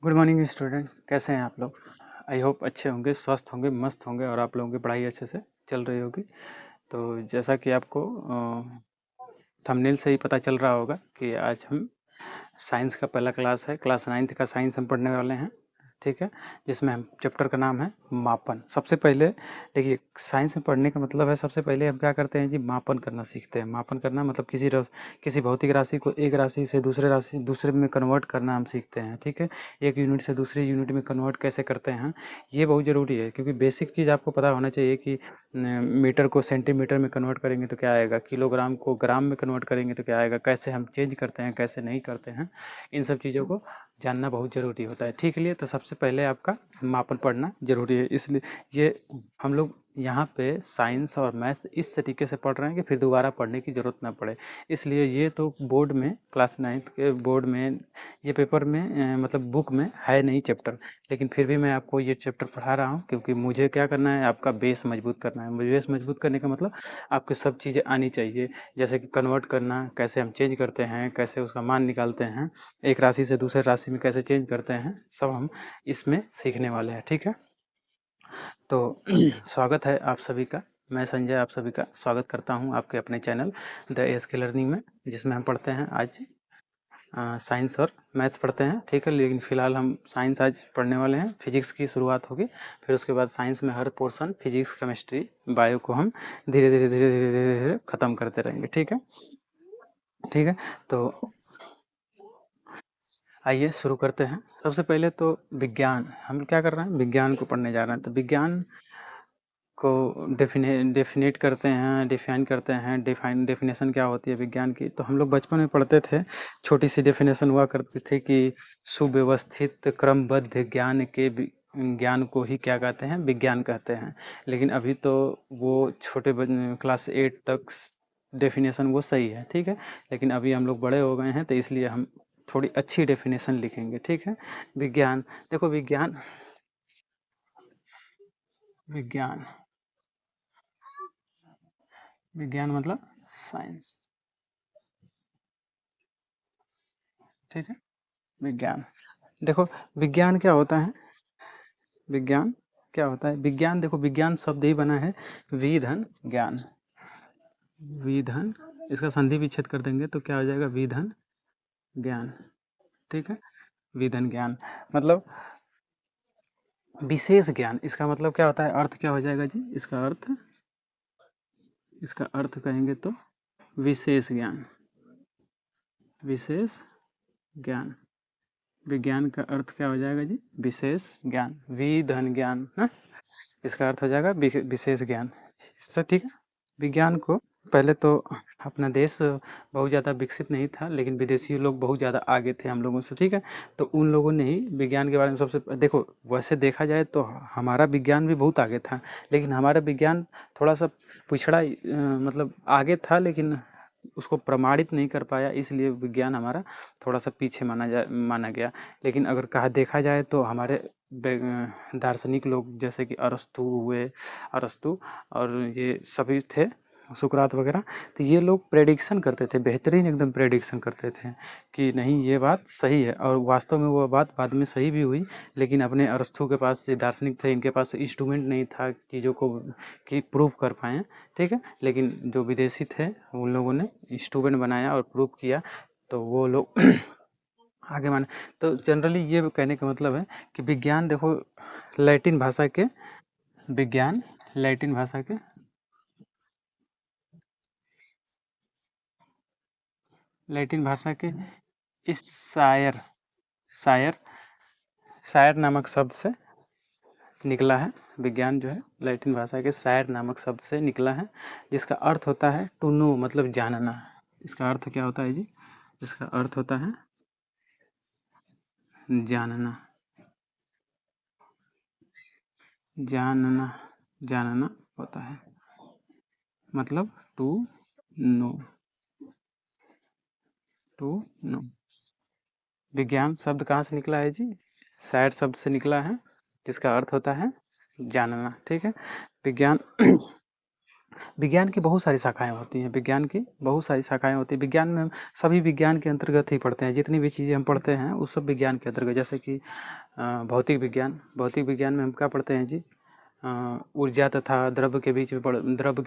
Good morning student, कैसे हैं आप लोग? आई होप अच्छे होंगे, स्वस्थ होंगे, मस्त होंगे और आप लोगों की पढ़ाई अच्छे से चल रही होगी। तो जैसा कि आपको थंबनेल से ही पता चल रहा होगा कि आज हम साइंस का पहला क्लास है, क्लास 9th का साइंस हम पढ़ने वाले हैं, ठीक है? जिसमें हम चैप्टर का नाम है मापन। सबसे पहले देखिए, साइंस में पढ़ने का मतलब है सबसे पहले हम क्या करते हैं जी, मापन करना सीखते हैं। मापन करना मतलब किसी भौतिक राशि को एक राशि से दूसरे में कन्वर्ट करना हम सीखते हैं, ठीक है? एक यूनिट से दूसरे यूनिट में कन्वर्ट कैसे करते हैं, ये बहुत ज़रूरी है, क्योंकि बेसिक चीज़ आपको पता होना चाहिए कि मीटर को सेंटीमीटर में कन्वर्ट करेंगे तो क्या आएगा, किलोग्राम को ग्राम में कन्वर्ट करेंगे तो क्या आएगा, कैसे हम चेंज करते हैं, कैसे नहीं करते हैं, इन सब चीज़ों को जानना बहुत ज़रूरी होता है, ठीक है? लिए तो सबसे पहले आपका मापन पढ़ना ज़रूरी है। इसलिए ये हम लोग यहाँ पे साइंस और मैथ इस तरीके से पढ़ रहे हैं कि फिर दोबारा पढ़ने की ज़रूरत ना पड़े। इसलिए ये तो बोर्ड में क्लास 9th के बोर्ड में ये पेपर में मतलब बुक में है नहीं चैप्टर, लेकिन फिर भी मैं आपको ये चैप्टर पढ़ा रहा हूँ, क्योंकि मुझे क्या करना है, आपका बेस मजबूत करना है। मुझे बेस मजबूत करने का मतलब आपको सब चीज़ें आनी चाहिए, जैसे कि कन्वर्ट करना, कैसे हम चेंज करते हैं, कैसे उसका मान निकालते हैं, एक राशि से दूसरे राशि में कैसे चेंज करते हैं, सब हम इसमें सीखने वाले हैं, ठीक है? तो स्वागत है आप सभी का। मैं संजय आप सभी का स्वागत करता हूं आपके अपने चैनल द एस के लर्निंग में, जिसमें हम पढ़ते हैं आज साइंस और मैथ्स पढ़ते हैं, ठीक है? लेकिन फ़िलहाल हम साइंस आज पढ़ने वाले हैं, फिजिक्स की शुरुआत होगी, फिर उसके बाद साइंस में हर पोर्शन फिजिक्स, केमिस्ट्री, बायो को हम धीरे-धीरे ख़त्म करते रहेंगे, ठीक है? ठीक है, तो आइए शुरू करते हैं। सबसे पहले तो विज्ञान, हम क्या कर रहे हैं, विज्ञान को पढ़ने जा रहे हैं। तो विज्ञान को डेफिनेट करते हैं, डिफाइन करते हैं। डेफिनेशन क्या होती है विज्ञान की, तो हम लोग बचपन में पढ़ते थे, छोटी सी डेफिनेशन हुआ करती थी कि सुव्यवस्थित क्रमबद्ध ज्ञान को ही क्या कहते हैं, विज्ञान कहते हैं। लेकिन अभी तो वो क्लास 8 तक डेफिनेशन वो सही है, ठीक है? लेकिन अभी हम लोग बड़े हो गए हैं, तो इसलिए हम थोड़ी अच्छी डेफिनेशन लिखेंगे, ठीक है? विज्ञान, देखो विज्ञान विज्ञान मतलब साइंस, ठीक है? विज्ञान, देखो विज्ञान क्या होता है, विज्ञान क्या होता है, विज्ञान देखो, विज्ञान शब्द ही बना है विधन ज्ञान। विधन, इसका संधि विच्छेद कर देंगे तो क्या हो जाएगा, विधन ज्ञान, ठीक है? विधन ज्ञान मतलब विशेष ज्ञान। इसका मतलब क्या होता है, अर्थ क्या हो जाएगा जी, इसका अर्थ कहेंगे तो विशेष ज्ञान, विशेष ज्ञान। विज्ञान का अर्थ क्या हो जाएगा जी, विशेष ज्ञान, विधन ज्ञान ना, इसका अर्थ हो जाएगा विशेष ज्ञान, सर, ठीक है? विज्ञान को पहले तो अपना देश बहुत ज़्यादा विकसित नहीं था, लेकिन विदेशी लोग बहुत ज़्यादा आगे थे हम लोगों से, ठीक है? तो उन लोगों ने ही विज्ञान के बारे में देखो, वैसे देखा जाए तो हमारा विज्ञान भी बहुत आगे था, लेकिन हमारा विज्ञान थोड़ा सा पिछड़ा, मतलब आगे था, लेकिन उसको प्रमाणित नहीं कर पाया, इसलिए विज्ञान हमारा थोड़ा सा पीछे माना गया। लेकिन अगर देखा जाए तो हमारे दार्शनिक लोग जैसे कि अरस्तु और ये सभी थे, सुकरात वगैरह, तो ये लोग प्रेडिक्शन करते थे, बेहतरीन एकदम प्रेडिक्शन करते थे कि नहीं ये बात सही है, और वास्तव में वो बात बाद में सही भी हुई। लेकिन अपने अरस्तु के पास ये दार्शनिक थे, इनके पास इंस्ट्रूमेंट नहीं था चीज़ों को कि प्रूव कर पाएँ, ठीक है? लेकिन जो विदेशी थे उन लोगों ने इंस्ट्रूमेंट बनाया और प्रूव किया, तो वो लोग आगे माने। तो जनरली ये कहने का मतलब है कि विज्ञान देखो, लैटिन भाषा के विज्ञान लैटिन भाषा के लैटिन भाषा के इस शायर शायर नामक शब्द से निकला है। विज्ञान जो है लैटिन भाषा के शायर नामक शब्द से निकला है, जिसका अर्थ होता है टू नो, मतलब जानना। इसका अर्थ क्या होता है जी, इसका अर्थ होता है जानना, जानना, जानना होता है, मतलब टू नो, टू नो। विज्ञान शब्द कहाँ से निकला है जी, शायर शब्द से निकला है, जिसका अर्थ होता है जानना, ठीक है? विज्ञान विज्ञान की बहुत सारी शाखाएँ होती हैं, विज्ञान की बहुत सारी शाखाएँ होती हैं। विज्ञान में हम सभी विज्ञान के अंतर्गत ही पढ़ते हैं, जितनी भी चीज़ें हम पढ़ते हैं वो सब विज्ञान के अंतर्गत। जैसे कि भौतिक विज्ञान में हम क्या पढ़ते हैं जी? ऊर्जा तथा द्रव्य के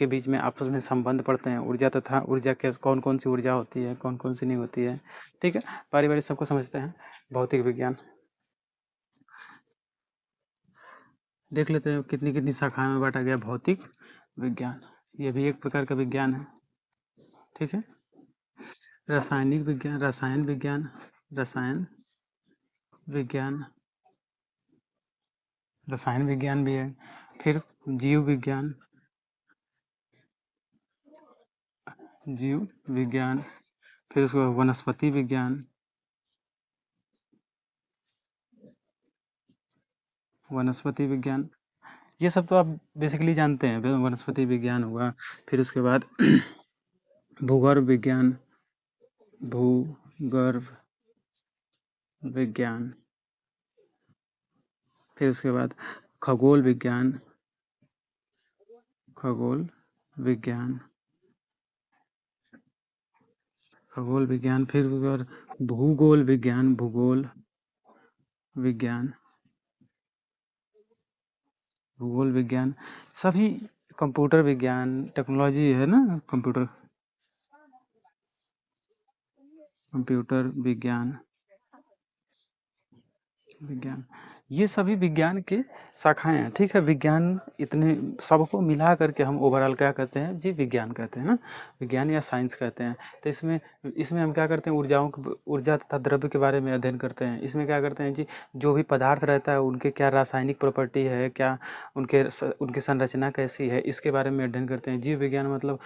बीच में आपस में संबंध पढ़ते हैं। ऊर्जा तथा ऊर्जा के कौन-कौन सी ऊर्जा होती है, कौन-कौन सी नहीं होती है, ठीक है? बारी-बारी सबको समझते हैं। भौतिक विज्ञान देख लेते हैं कितनी-कितनी शाखाओं में बाँटा गया भौतिक विज्ञान। ये भी एक प्रकार का विज्ञान है, ठीक है? रसायन विज्ञान रसायन विज्ञान भी है। फिर जीव विज्ञान फिर उसके बाद वनस्पति विज्ञान, ये सब तो आप बेसिकली जानते हैं। वनस्पति विज्ञान हुआ, फिर उसके बाद भूगर्भ विज्ञान फिर उसके बाद खगोल विज्ञान फिर भूगोल विज्ञान सभी, कंप्यूटर विज्ञान, टेक्नोलॉजी है ना, कंप्यूटर विज्ञान ये सभी विज्ञान की शाखाएँ हैं, ठीक है? विज्ञान इतने सबको मिला करके हम ओवरऑल क्या कहते हैं जी? विज्ञान कहते हैं ना, विज्ञान या साइंस कहते हैं। तो इसमें हम क्या करते हैं? ऊर्जा तथा द्रव्य के बारे में अध्ययन करते हैं। इसमें क्या करते हैं जी? जो भी पदार्थ रहता है उनके क्या रासायनिक प्रॉपर्टी है, क्या उनकी संरचना कैसी है, इसके बारे में अध्ययन करते हैं। जीव विज्ञान मतलब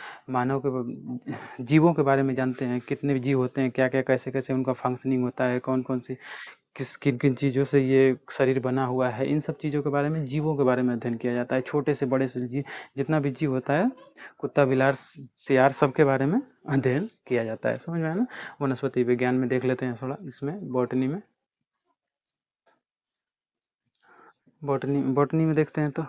जीवों के बारे में जानते हैं, कितने जीव होते हैं, क्या-क्या, कैसे-कैसे उनका फंक्शनिंग होता है, कौन-कौन सी किन-किन चीज़ों से ये शरीर बना हुआ है, इन सब चीज़ों के बारे में, जीवों के बारे में अध्ययन किया जाता है। छोटे से बड़े से जितना भी जीव होता है, कुत्ता, बिलार, सियार, सबके बारे में अध्ययन किया जाता है। समझ में आया ना? वनस्पति विज्ञान में देख लेते हैं थोड़ा, इसमें बॉटनी में देखते हैं तो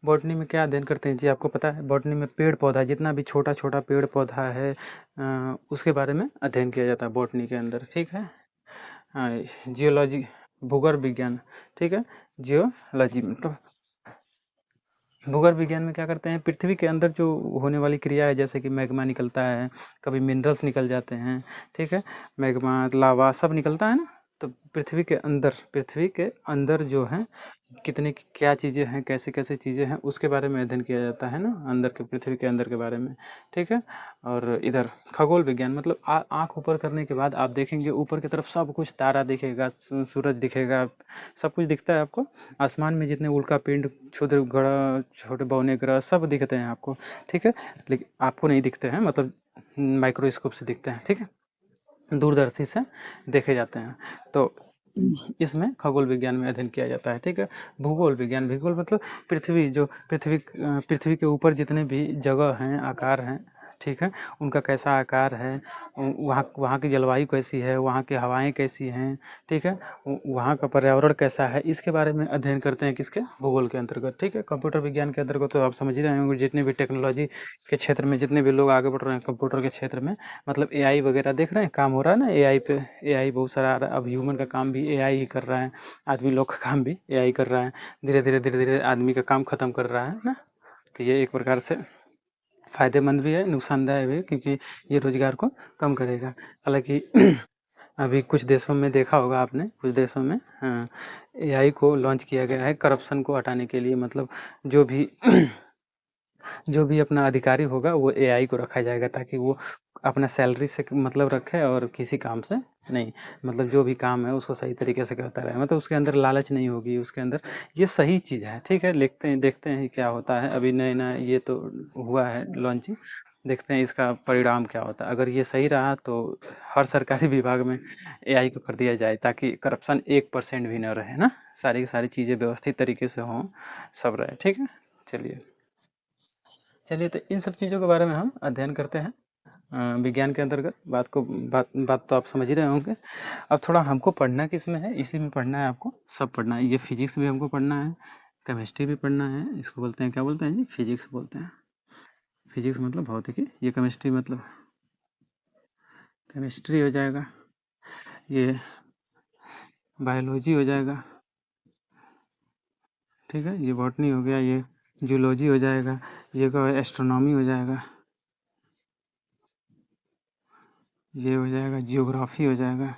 बॉटनी में क्या अध्ययन करते हैं जी? आपको पता है बॉटनी में पेड़-पौधा, जितना भी छोटा-छोटा पेड़-पौधा है उसके बारे में अध्ययन किया जाता है बॉटनी के अंदर, ठीक है? जियोलॉजी, भूगर्भ विज्ञान, ठीक है? जियोलॉजी मतलब भूगर्भ विज्ञान में क्या करते हैं? पृथ्वी के अंदर जो होने वाली क्रिया है, जैसे कि मैग्मा निकलता है, कभी मिनरल्स निकल जाते हैं, ठीक है? मैग्मा, लावा सब निकलता है ना? तो पृथ्वी के अंदर जो है कितने क्या चीज़ें हैं, कैसे-कैसे चीज़ें हैं, उसके बारे में अध्ययन किया जाता है ना, पृथ्वी के अंदर के बारे में, ठीक है? और इधर खगोल विज्ञान मतलब आँख ऊपर करने के बाद आप देखेंगे ऊपर की तरफ सब कुछ, तारा दिखेगा, सूरज दिखेगा, सब कुछ दिखता है आपको। आसमान में जितने उल्कापिंड, क्षुद्र ग्रह, छोटे बौने ग्रह सब दिखते हैं आपको, ठीक है? लेकिन आपको नहीं दिखते हैं, मतलब माइक्रोस्कोप से दिखते हैं, ठीक है? दूरदर्शी से देखे जाते हैं। तो इसमें खगोल विज्ञान में अध्ययन किया जाता है, ठीक है? भूगोल मतलब पृथ्वी के ऊपर जितने भी जगह हैं, आकार हैं, ठीक है? उनका कैसा आकार है, वहाँ वहाँ की जलवायु कैसी है, वहाँ की हवाएँ कैसी हैं, ठीक है? वहाँ का पर्यावरण कैसा है, इसके बारे में अध्ययन करते हैं किसके? भूगोल के अंतर्गत, ठीक है? कंप्यूटर विज्ञान के अंतर्गत तो आप समझ ही रहे होंगे, जितने भी टेक्नोलॉजी के क्षेत्र में जितने भी लोग आगे बढ़ रहे हैं कंप्यूटर के क्षेत्र में, मतलब एआई वगैरह देख रहे हैं, काम हो रहा है ना एआई पे, एआई बहुत सारा आ रहा है। अब ह्यूमन का काम भी एआई ही कर रहा है, आदमी लोग का काम भी एआई कर रहा है। धीरे-धीरे आदमी का काम खत्म कर रहा है ना? तो ये एक प्रकार से फ़ायदेमंद भी है, नुकसानदायक भी है, क्योंकि ये रोज़गार को कम करेगा। हालाँकि अभी कुछ देशों में देखा होगा आपने, कुछ देशों में एआई को लॉन्च किया गया है करप्शन को हटाने के लिए, मतलब जो भी जो भी अपना अधिकारी होगा वो एआई को रखा जाएगा, ताकि वो अपना सैलरी से मतलब रखे और किसी काम से नहीं, मतलब जो भी काम है उसको सही तरीके से करता रहे, मतलब उसके अंदर लालच नहीं होगी उसके अंदर। ये सही चीज़ है, ठीक है? देखते हैं क्या होता है। अभी नया-नया ये तो हुआ है लॉन्चिंग, देखते हैं इसका परिणाम क्या होता है। अगर ये सही रहा तो हर सरकारी विभाग में एआई को कर दिया जाए, ताकि करप्शन 1% भी ना रहे ना, सारी की सारी चीज़ें व्यवस्थित तरीके से हों, सब रहे, ठीक है? चलिए तो इन सब चीज़ों के बारे में हम अध्ययन करते हैं विज्ञान के अंतर्गत। बात तो आप समझ ही रहे होंगे। अब थोड़ा हमको पढ़ना किस में है, इसी में पढ़ना है आपको, सब पढ़ना है। ये फिजिक्स भी हमको पढ़ना है, केमिस्ट्री भी पढ़ना है, इसको बोलते हैं, क्या बोलते हैं जी? फिजिक्स बोलते हैं। फिजिक्स मतलब भौतिकी, ये केमिस्ट्री मतलब केमिस्ट्री हो जाएगा, ये बायोलॉजी हो जाएगा, ठीक है, ये बॉटनी हो गया, ये जूलॉजी हो जाएगा, ये एस्ट्रोनॉमी हो जाएगा, ये हो जाएगा जियोग्राफी हो जाएगा,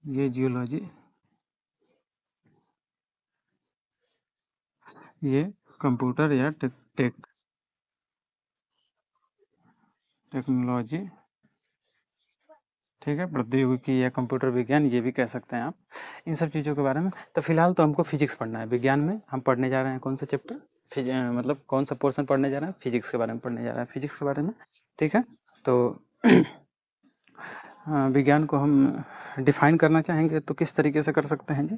ये जियोलॉजी, ये कंप्यूटर या टेक्नोलॉजी, ठीक है, प्रौद्योगिकी या कंप्यूटर विज्ञान, ये भी कह सकते हैं आप, इन सब चीज़ों के बारे में। तो फिलहाल तो हमको फिजिक्स पढ़ना है। विज्ञान में हम पढ़ने जा रहे हैं कौन सा चैप्टर, मतलब कौन सा पोर्शन पढ़ने जा रहे हैं, फिजिक्स के बारे में पढ़ने जा रहे हैं, फिजिक्स के बारे में, ठीक है। तो विज्ञान को हम डिफाइन करना चाहेंगे तो किस तरीके से कर सकते हैं जी?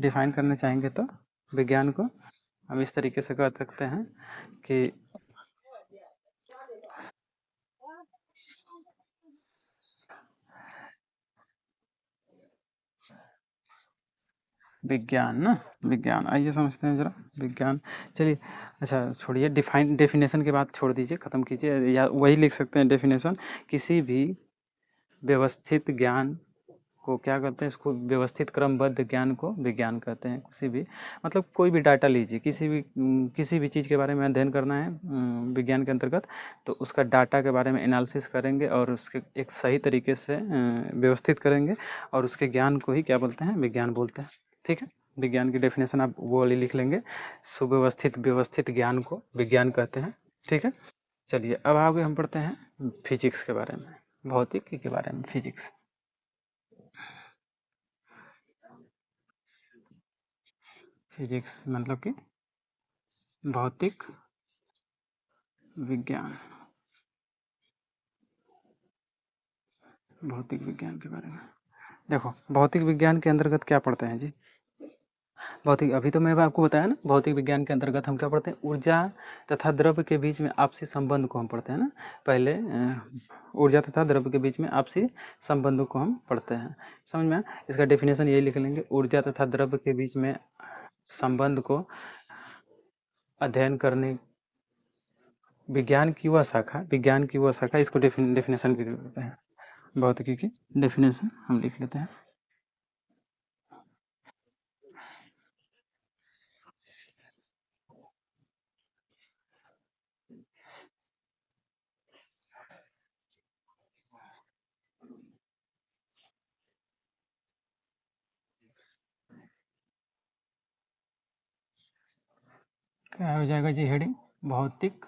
डिफाइन करना चाहेंगे तो विज्ञान को हम इस तरीके से कर सकते हैं कि विज्ञान ना, विज्ञान, आइए समझते हैं ज़रा विज्ञान। चलिए, अच्छा छोड़िए, डेफिनेशन की बात छोड़ दीजिए, ख़त्म कीजिए, या वही लिख सकते हैं डेफिनेशन, किसी भी व्यवस्थित ज्ञान को क्या कहते हैं, इसको व्यवस्थित क्रमबद्ध ज्ञान को विज्ञान कहते हैं। किसी भी मतलब कोई भी डाटा लीजिए, किसी भी चीज़ के बारे में अध्ययन करना है विज्ञान के अंतर्गत, तो उसका डाटा के बारे में एनालिसिस करेंगे और उसके एक सही तरीके से व्यवस्थित करेंगे, और उसके ज्ञान को ही क्या बोलते हैं, विज्ञान बोलते हैं, ठीक है। विज्ञान की डेफिनेशन आप वो वाली लिख लेंगे, सुव्यवस्थित व्यवस्थित ज्ञान को विज्ञान कहते हैं, ठीक है। चलिए, अब आगे हम पढ़ते हैं फिजिक्स के बारे में, भौतिकी के बारे में, फिजिक्स। फिजिक्स मतलब कि भौतिक विज्ञान, भौतिक विज्ञान के बारे में। देखो, भौतिक विज्ञान के अंतर्गत क्या पढ़ते हैं जी? भौतिक, अभी तो मैंने आपको बताया ना, भौतिक विज्ञान के अंतर्गत हम क्या पढ़ते हैं, ऊर्जा तथा द्रव्य के बीच में आपसी संबंध को हम पढ़ते हैं ना। पहले ऊर्जा तथा द्रव्य के बीच में आपसी संबंधों को हम पढ़ते हैं, समझ में। इसका डेफिनेशन यही लिख लेंगे, ऊर्जा तथा द्रव्य के बीच में संबंध को अध्ययन करने, विज्ञान की वह शाखा, इसको डेफिनेशन भी देते हैं, भौतिकी की डेफिनेशन हम लिख लेते हैं। क्या हो जाएगा जी हेडिंग, भौतिक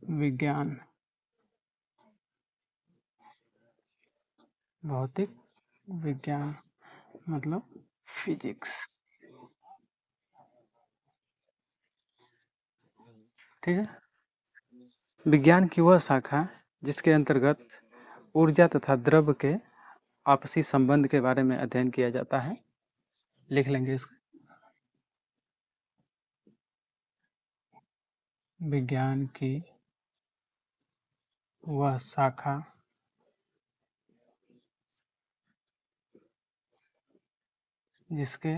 विज्ञान, भौतिक विज्ञान मतलब फिजिक्स, ठीक है। विज्ञान की वह शाखा जिसके अंतर्गत ऊर्जा तथा द्रव्य के आपसी संबंध के बारे में अध्ययन किया जाता है, लिख लेंगे इसको, विज्ञान की वह शाखा जिसके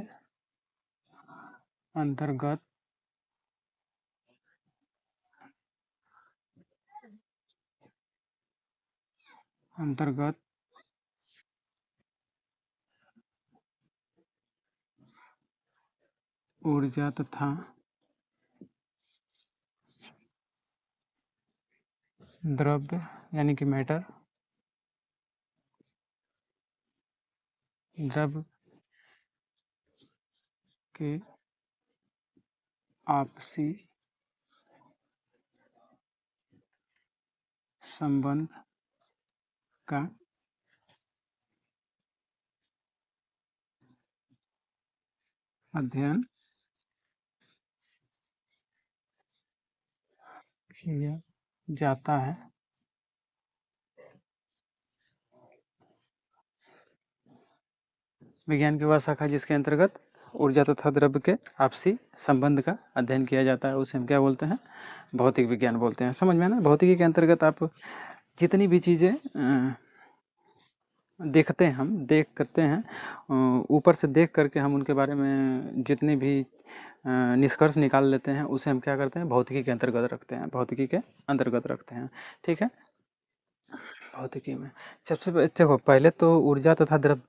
अंतर्गत ऊर्जा तथा द्रव्य यानी कि मैटर, द्रव्य के आपसी संबंध का अध्ययन किया जाता है। विज्ञान की वह शाखा जिसके अंतर्गत ऊर्जा तथा द्रव्य के आपसी संबंध का अध्ययन किया जाता है, उसे हम क्या बोलते हैं, भौतिक विज्ञान बोलते हैं, समझ में ना। भौतिकी के अंतर्गत आप जितनी भी चीज़ें देखते हैं, ऊपर से देख करके हम उनके बारे में जितनी भी निष्कर्ष निकाल लेते हैं, उसे हम क्या करते हैं, भौतिकी के अंतर्गत रखते हैं, भौतिकी के अंतर्गत रखते हैं। ठीक है, भौतिकी में सबसे देखो, पहले तो ऊर्जा तथा द्रव्य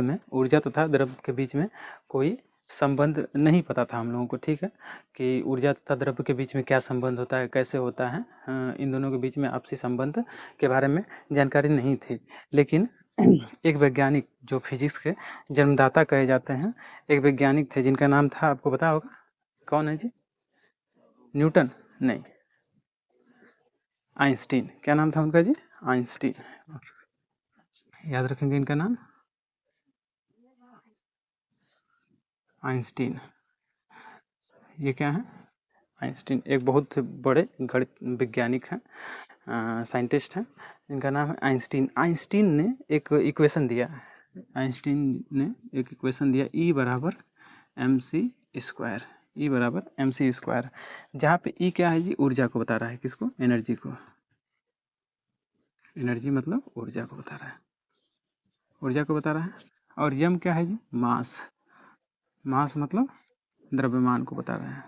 में, ऊर्जा तथा द्रव्य के बीच में कोई संबंध नहीं पता था हम लोगों को। ठीक है, कि ऊर्जा तथा द्रव्य के बीच में क्या संबंध होता है, कैसे होता है, इन दोनों के बीच में आपसी संबंध के बारे में जानकारी नहीं थी। लेकिन एक वैज्ञानिक जो फिजिक्स के जन्मदाता कहे जाते हैं, एक वैज्ञानिक थे जिनका नाम था, आपको पता होगा कौन है जी? न्यूटन नहीं, आइंस्टीन। क्या नाम था उनका जी? आइंस्टीन। याद रखेंगे इनका नाम, आइंस्टीन। ये क्या है? आइंस्टीन एक बहुत बड़े गणित वैज्ञानिक हैं, साइंटिस्ट हैं। इनका नाम है आइंस्टीन। आइंस्टीन ने एक इक्वेशन दिया, आइंस्टीन ने एक इक्वेशन दिया, E बराबर mc स्क्वायर, E बराबर mc स्क्वायर, जहाँ पे E क्या है जी? ऊर्जा को बता रहा है। किसको? एनर्जी को। एनर्जी मतलब ऊर्जा को बता रहा है, ऊर्जा को बता रहा है। और यम क्या है जी? मास। मास मतलब द्रव्यमान को बता रहा है।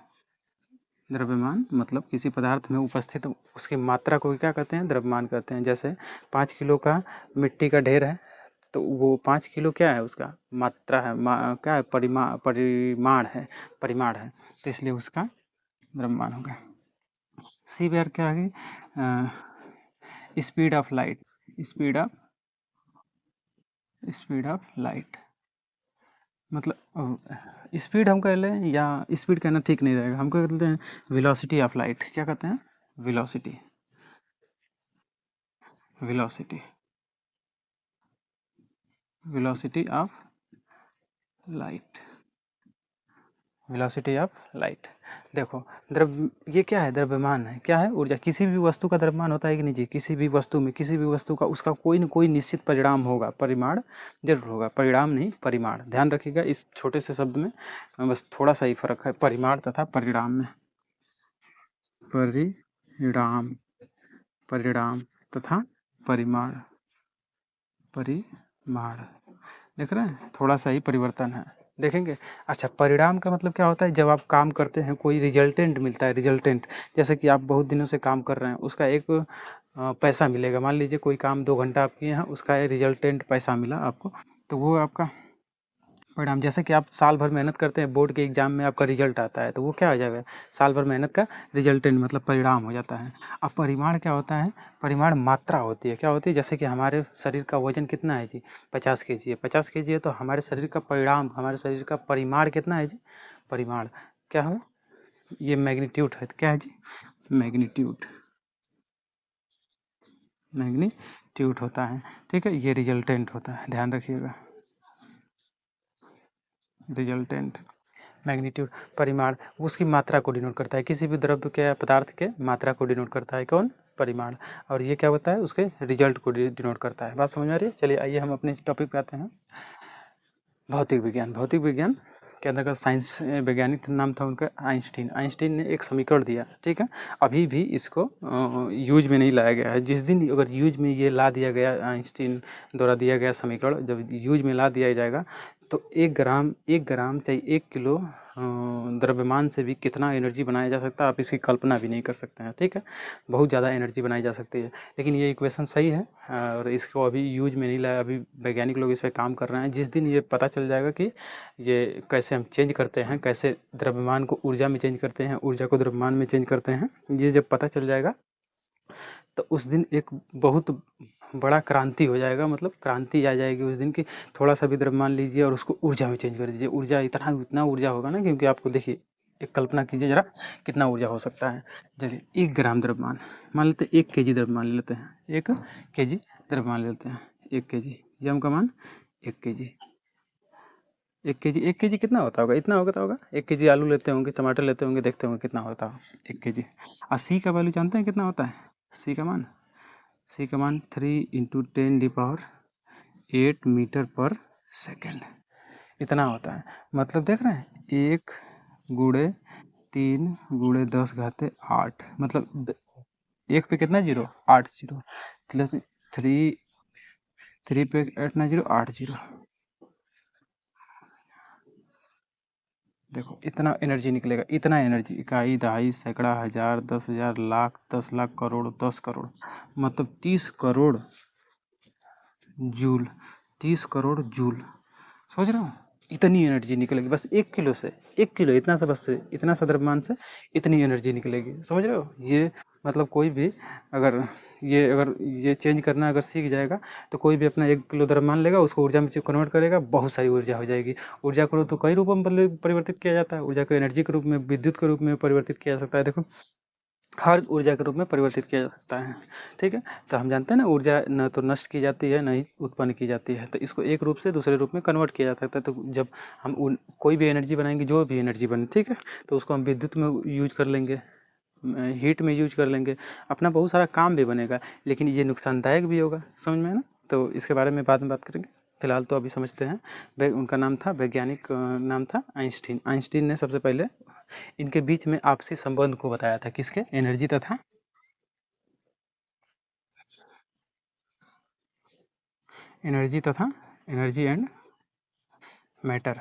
द्रव्यमान मतलब किसी पदार्थ में उपस्थित उसकी मात्रा को क्या कहते हैं? द्रव्यमान कहते हैं। जैसे 5 किलो का मिट्टी का ढेर है, तो वो 5 किलो क्या है? उसका मात्रा है, क्या है? परिमाण है, परिमाण है, तो इसलिए उसका द्रव्यमान होगा। सी बार क्या है? Speed of light, speed of light मतलब स्पीड हम कह लें, या स्पीड कहना ठीक नहीं रहेगा, हम क्या कहते हैं? Velocity of light. क्या कहते हैं? Velocity, velocity, velocity of light, velocity of light. देखो, द्रव्य ये क्या है? द्रव्यमान है। क्या है? ऊर्जा। किसी भी वस्तु का द्रव्यमान होता है कि नहीं जी? किसी भी वस्तु में, किसी भी वस्तु का उसका कोई न कोई निश्चित परिमाण होगा, परिमाण जरूर होगा, परिणाम नहीं, परिमाण। ध्यान रखिएगा इस छोटे से शब्द में, बस थोड़ा सा ही फर्क है परिमाण तथा परिणाम में। परिणाम, परिणाम तथा परिमाण, परिमाण, देख रहे हैं? थोड़ा सा ही परिवर्तन है, देखेंगे। अच्छा, परिणाम का मतलब क्या होता है? जब आप काम करते हैं, कोई रिजल्टेंट मिलता है, रिजल्टेंट। जैसे कि आप बहुत दिनों से काम कर रहे हैं, उसका एक पैसा मिलेगा। मान लीजिए कोई काम 2 घंटा आप किए हैं, उसका रिजल्टेंट पैसा मिला आपको, तो वो आपका परिणाम। जैसे कि आप साल भर मेहनत करते हैं, बोर्ड के एग्जाम में आपका रिजल्ट आता है, तो वो क्या हो जाएगा? साल भर मेहनत का रिजल्टेंट मतलब परिणाम हो जाता है। अब परिमाण क्या होता है? परिमाण मात्रा होती है। क्या होती है? जैसे कि हमारे शरीर का वजन कितना है जी? 50 केजी है। 50 केजी है, तो हमारे शरीर का परिणाम, हमारे शरीर का परिमाण कितना है जी? परिमाण क्या है? ये मैग्नीट्यूड है। क्या है जी? मैग्नीट्यूड, मैग्नीट्यूड होता है। ठीक है, ये रिजल्टेंट होता है, ध्यान रखिएगा। रिजल्टेंट, मैग्नीट्यूड, परिमाण उसकी मात्रा को डिनोट करता है, किसी भी द्रव्य के पदार्थ के मात्रा को डिनोट करता है। कौन? परिमाण। और ये क्या होता है? उसके रिजल्ट को डिनोट करता है। बात समझ में आ रही है? चलिए आइए हम अपने टॉपिक पे आते हैं, भौतिक विज्ञान। भौतिक विज्ञान के अंतर्गत साइंस वैज्ञानिक नाम था उनका आइंस्टीन। आइंस्टीन ने एक समीकरण दिया, ठीक है। अभी भी इसको यूज में नहीं लाया गया है। जिस दिन अगर यूज में ये ला दिया गया, आइंस्टीन द्वारा दिया गया समीकरण जब यूज में ला दिया जाएगा, तो 1 ग्राम चाहे 1 किलो द्रव्यमान से भी कितना एनर्जी बनाया जा सकता है, आप इसकी कल्पना भी नहीं कर सकते हैं। ठीक है, बहुत ज़्यादा एनर्जी बनाई जा सकती है। लेकिन ये इक्वेशन सही है और इसको अभी यूज में नहीं लाया, अभी वैज्ञानिक लोग इस पर काम कर रहे हैं। जिस दिन ये पता चल जाएगा कि ये कैसे हम चेंज करते हैं, कैसे द्रव्यमान को ऊर्जा में चेंज करते हैं, ऊर्जा को द्रव्यमान में चेंज करते हैं, ये जब पता चल जाएगा तो उस दिन एक बहुत बड़ा क्रांति हो जाएगा। मतलब क्रांति आ जाएगी उस दिन की, थोड़ा सा भी द्रव्यमान लीजिए और उसको ऊर्जा में चेंज कर दीजिए। ऊर्जा इतना ऊर्जा होगा ना, क्योंकि आपको देखिए, एक कल्पना कीजिए जरा, कितना ऊर्जा हो सकता है। चलिए 1 ग्राम द्रव्यमान, मान लेते हैं 1 केजी द्रव्यमान ले लेते हैं, 1 केजी द्रव्यमान ले लेते हैं, 1 केजी, यम का मान 1 केजी। 1 केजी कितना होता होगा? इतना होगा 1 केजी आलू लेते होंगे, टमाटर लेते होंगे, देखते होंगे कितना होता है 1 केजी। और सी का वैल्यू जानते हैं कितना होता है? सी का मान, 3 × 10⁸ मीटर पर सेकेंड, इतना होता है। मतलब देख रहे हैं, 1 × 3 × 10⁸, मतलब 1 पे कितना जीरो? 8 जीरो, मतलब 3 पे 8 जीरो, 8 जीरो। देखो इतना एनर्जी निकलेगा, इतना एनर्जी, इकाई, दहाई, सैकड़ा, हज़ार, 10,000, लाख, 10 लाख, करोड़, 10 करोड़, मतलब 30 करोड़ जूल, 30 करोड़ जूल, समझ रहे हो? इतनी एनर्जी निकलेगी बस 1 किलो से, 1 किलो इतना सा, बस से इतना सा द्रव्यमान से इतनी एनर्जी निकलेगी, समझ रहे हो? ये मतलब कोई भी अगर ये चेंज करना अगर सीख जाएगा तो कोई भी अपना 1 किलो द्रव्यमान लेगा, उसको ऊर्जा में कन्वर्ट करेगा, बहुत सारी ऊर्जा हो जाएगी। ऊर्जा को तो कई रूपों में परिवर्तित किया जाता है। ऊर्जा को एनर्जी के रूप में, विद्युत के रूप में परिवर्तित किया जा सकता है। देखो हर ऊर्जा के रूप में परिवर्तित किया जा सकता है, ठीक है? तो हम जानते हैं ना, ऊर्जा न तो नष्ट की जाती है, न ही उत्पन्न की जाती है। तो इसको एक रूप से दूसरे रूप में कन्वर्ट किया जा सकता है। तो जब हम कोई भी एनर्जी बनाएंगे, जो भी एनर्जी बने, ठीक है, तो उसको हम विद्युत में यूज कर लेंगे, हीट में यूज कर लेंगे, अपना बहुत सारा काम भी बनेगा, लेकिन ये नुकसानदायक भी होगा, समझ में है ना? तो इसके बारे में बाद में बात करेंगे। फिलहाल तो अभी समझते हैं। उनका नाम था, वैज्ञानिक नाम था आइंस्टीन। आइंस्टीन ने सबसे पहले इनके बीच में आपसी संबंध को बताया था, किसके? एनर्जी तथा एनर्जी एंड मैटर,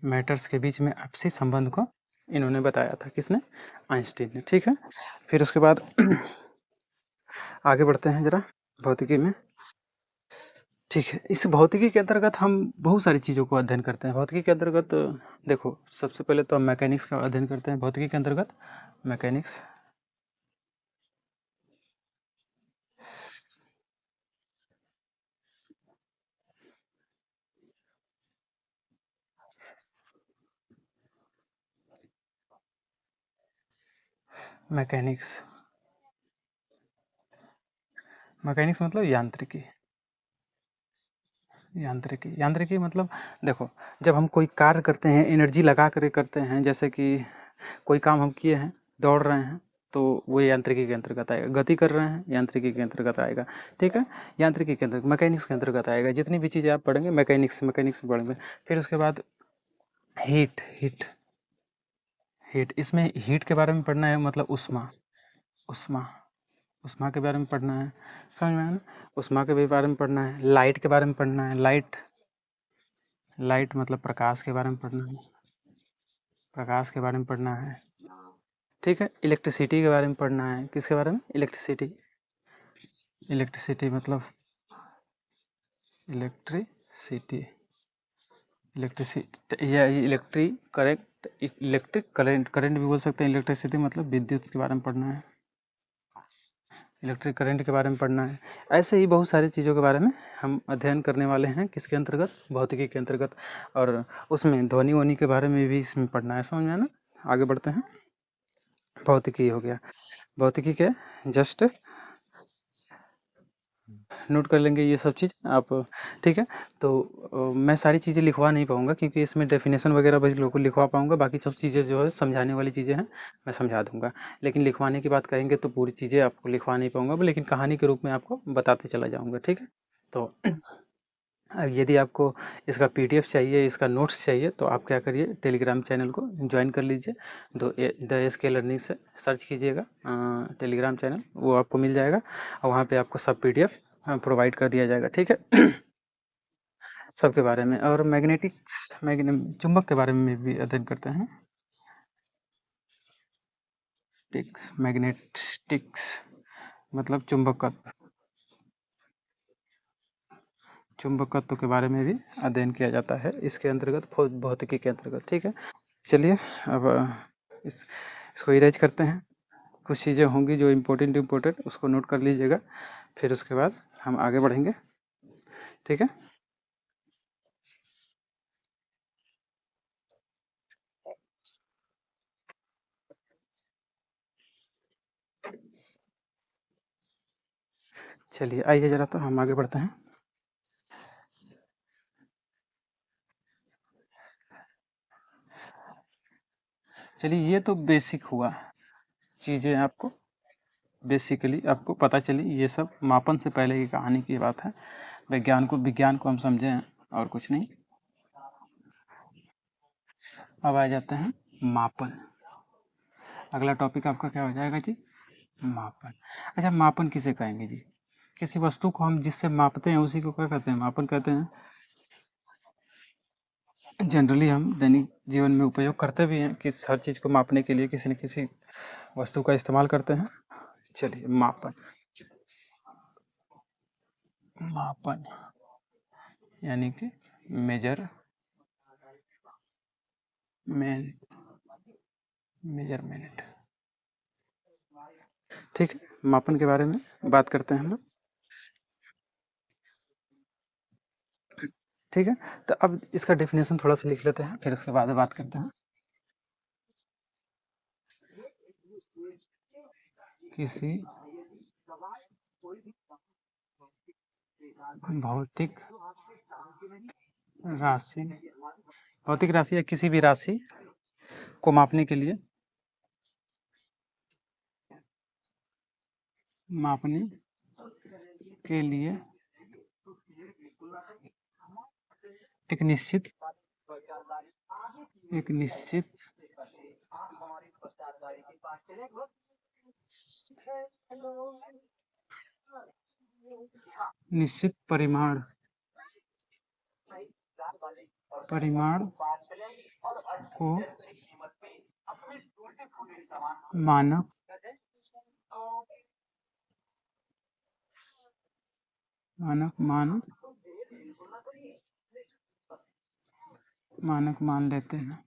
मैटर्स के बीच में आपसी संबंध को इन्होंने बताया था। किसने? आइंस्टीन ने, ठीक है? फिर उसके बाद आगे बढ़ते हैं जरा भौतिकी में, ठीक है? इस भौतिकी के अंतर्गत हम बहुत सारी चीज़ों को अध्ययन करते हैं। भौतिकी के अंतर्गत देखो, सबसे पहले तो हम मैकेनिक्स का अध्ययन करते हैं। भौतिकी के अंतर्गत मैकेनिक्स, मैकेनिक्स, मैकेनिक्स मतलब यांत्रिकी। यांत्रिकी, यांत्रिकी मतलब देखो, जब हम कोई कार्य करते हैं, एनर्जी लगा कर करते हैं, जैसे कि कोई काम हम किए हैं, दौड़ रहे हैं, तो वो यांत्रिकी के अंतर्गत आएगा। गति कर रहे हैं, यांत्रिकी के अंतर्गत आएगा, ठीक है? यांत्रिकी के अंतर्गत, मैकेनिक्स के अंतर्गत आएगा। जितनी भी चीज़ें आप पढ़ेंगे मैकेनिक्स मैकेनिक्स में पढ़ेंगे। फिर उसके बाद हीट, हीट, हीट, इसमें हीट के बारे में पढ़ना है, मतलब ऊष्मा, ऊष्मा, ऊष्मा के बारे में पढ़ना है, समझ में आया ना? ऊष्मा के भी बारे में पढ़ना है। लाइट के बारे में पढ़ना है, लाइट, लाइट मतलब प्रकाश के बारे में पढ़ना है, प्रकाश के बारे में पढ़ना है, ठीक है? इलेक्ट्रिसिटी के बारे में पढ़ना है। किसके बारे में? इलेक्ट्रिसिटी, इलेक्ट्रिसिटी मतलब इलेक्ट्रिसिटी, इलेक्ट्रिसिटी या electric current, electric current, current भी बोल सकते हैं। इलेक्ट्रिसिटी मतलब विद्युत के बारे में पढ़ना है, इलेक्ट्रिक करंट के बारे में पढ़ना है। ऐसे ही बहुत सारी चीज़ों के बारे में हम अध्ययन करने वाले हैं। किसके अंतर्गत? भौतिकी के अंतर्गत। और उसमें ध्वनि वनि के बारे में भी इसमें पढ़ना है, समझ में आया ना? आगे बढ़ते हैं। भौतिकी हो गया। भौतिकी के जस्ट नोट कर लेंगे ये सब चीज़ आप, ठीक है? तो मैं सारी चीज़ें लिखवा नहीं पाऊँगा, क्योंकि इसमें डेफिनेशन वगैरह बस लोगों को लिखवा पाऊँगा। बाकी सब चीज़ें जो है समझाने वाली चीज़ें हैं, मैं समझा दूँगा। लेकिन लिखवाने की बात कहेंगे तो पूरी चीज़ें आपको लिखवा नहीं पाऊँगा, लेकिन कहानी के रूप में आपको बताते चला जाऊँगा, ठीक है? तो यदि आपको इसका पीडीएफ चाहिए, इसका नोट्स चाहिए, तो आप क्या करिए, टेलीग्राम चैनल को ज्वाइन कर लीजिए। द एसके लर्निंग से सर्च कीजिएगा टेलीग्राम चैनल, वो आपको मिल जाएगा, और वहाँ पे आपको सब पीडीएफ प्रोवाइड कर दिया जाएगा, ठीक है? सबके बारे में। और मैग्नेटिक्स, चुंबक के बारे में भी अध्ययन करते हैं। मैग्नेटिक्स मतलब चुंबकत्व, चुंबकत्व के बारे में भी अध्ययन किया जाता है इसके अंतर्गत, भौतिकी के अंतर्गत, ठीक है? चलिए अब इसको इरेज करते हैं। कुछ चीज़ें होंगी जो इम्पोर्टेंट उसको नोट कर लीजिएगा, फिर उसके बाद हम आगे बढ़ेंगे, ठीक है? चलिए आइए ज़रा, तो हम आगे बढ़ते हैं। चलिए, ये तो बेसिक हुआ, चीज़ें आपको बेसिकली आपको पता चली। ये सब मापन से पहले की कहानी की बात है। विज्ञान को हम समझें और कुछ नहीं। अब आ जाते हैं मापन। अगला टॉपिक आपका क्या हो जाएगा जी? मापन। अच्छा, मापन किसे कहेंगे जी? किसी वस्तु को हम जिससे मापते हैं उसी को क्या कहते हैं? मापन कहते हैं। जनरली हम दैनिक जीवन में उपयोग करते भी हैं कि हर चीज़ को मापने के लिए किसी न किसी वस्तु का इस्तेमाल करते हैं। चलिए मापन, मापन यानी कि मेजर मेन मेजरमेंट। ठीक है, मापन के बारे में बात करते हैं हम लोग। ठीक है, तो अब इसका डेफिनेशन थोड़ा सा लिख लेते हैं, फिर उसके बाद बात करते हैं। किसी भौतिक राशि, भौतिक राशि या किसी भी राशि को मापने के लिए, मापने के लिए एक निश्चित निश्चित परिमाण को मानक मान लेते हैं